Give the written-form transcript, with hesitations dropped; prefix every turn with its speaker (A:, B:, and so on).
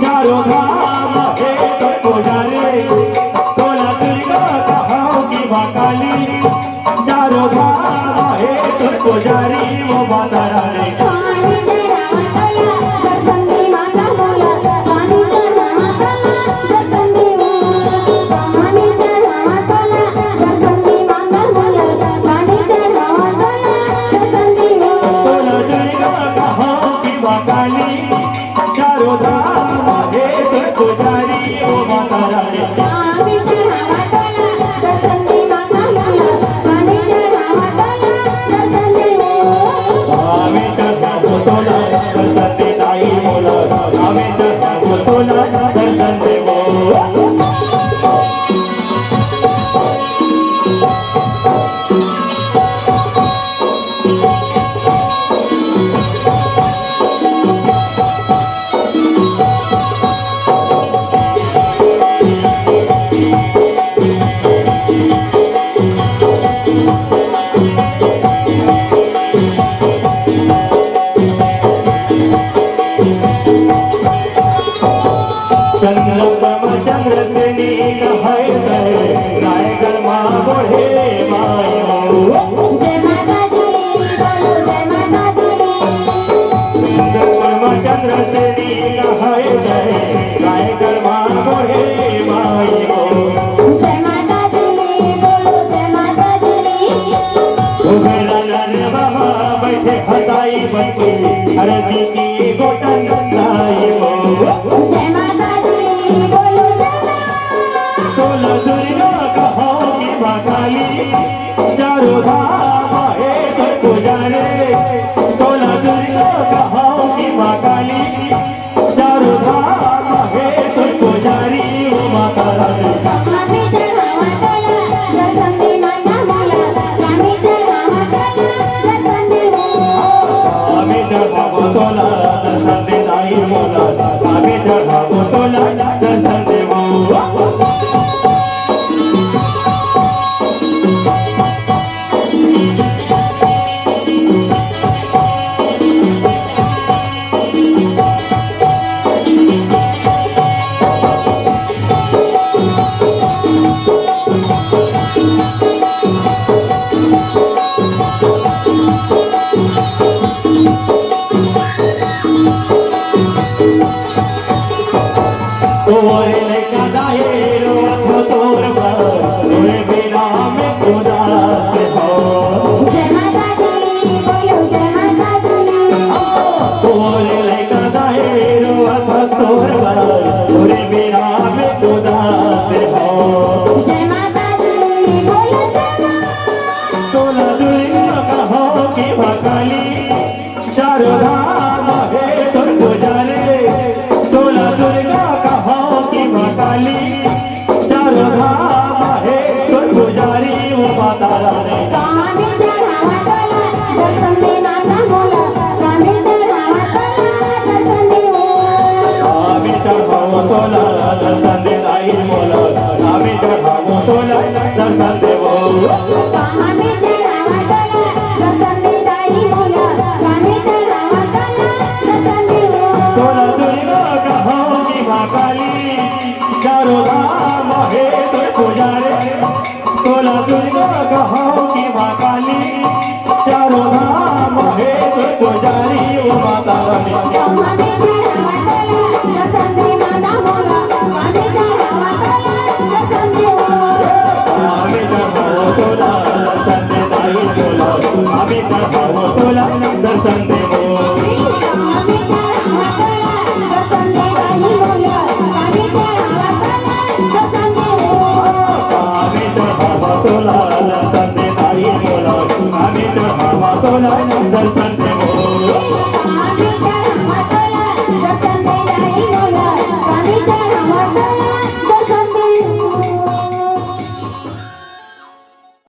A: चारों धाम है तो पुजारी, तोला दुर्गा कहाँ की माँ काली। चारों धाम है तो पुजारी वो माता रानी। चारों धाम है तो पुजारी वो माता रानी।
B: स्वामी चढ़ावा तोला दर्शन दे माता मोला, स्वामी चढ़ावा तोला दर्शन दे हो।
A: स्वामी चढ़ावा तोला दर्शन दे ताई मोला, स्वामी चढ़ावा तोला दर्शन दे हो। चंद्र से नील है रायगढ़ माँ बोले मायो।
B: जय माता दी बोलो जय माता दी।
A: चंद्र से नील है रायगढ़ माँ बोले मायो।
B: जय माता दी बोलो जय माता दी।
A: बाबा बैठे हसाई बनके हरदी की गोटन लायो।
B: जय माता दी बोलो जय
A: तोला दुर्गा कहाँ की माँ काली। चारों धाम है तो पुजारी, तोला दुर्गा कहाँ की माँ काली। चारों धाम है तो पुजारी वो माता रानी।
B: स्वामी चढ़ावा तोला दर्शन दे माता मोला, स्वामी चढ़ावा तोला दर्शन दे हो।
A: स्वामी चढ़ावा तोला दर्शन दे ताई मोला, स्वामी चढ़ावा तोला दर्शन दे वो। तोरे लेका दायरो तोर तोरे बिना में उदास हो।
B: जय माता दी बोलो जय माता दी।
A: तोरे लेका दायरो तोर तोरे बिना में उदास हो।
B: जय माता दी बोलो जय माता।
A: तोला दुर्गा कहाँ की माँ काली। चारों धाम है तो पुजारी, तोला दुर्गा कहाँ की माँ काली। चारों धाम है तो पुजारी वो माता रानी।
B: स्वामी चढ़ावा तोला दर्शन दे माता मोला, स्वामी चढ़ावा तोला दर्शन दे हो।
A: स्वामी चढ़ावा तोला दर्शन दे ताई मोला, स्वामी चढ़ावा तोला दर्शन दे वो।
B: स्वामी चढ़ावा तोला दर्शन दे ताई मोला, स्वामी चढ़ावा तोला दर्शन दे हो।
A: तोला दुर्गा कहाँ की माँ काली। चारों धाम है तो पुजारी, तोला दुर्गा कहाँ की माँ काली। चारों धाम है तो पुजारी वो माता रानी।
B: स्वामी चढ़ावा तोला दर्शन दे माता मोला, स्वामी चढ़ावा तोला दर्शन दे हो।
A: स्वामी चढ़ावा तोला दर्शन दे ताई मोला, स्वामी चढ़ावा तोला दर्शन दे वो।
B: स्वामी चढ़ावा तोला दर्शन दे ताई मोला, स्वामी चढ़ावा तोला दर्शन दे हो।
A: स्वामी चढ़ावा तोला दर्शन दे ताई मोला, स्वामी चढ़ावा तोला दर्शन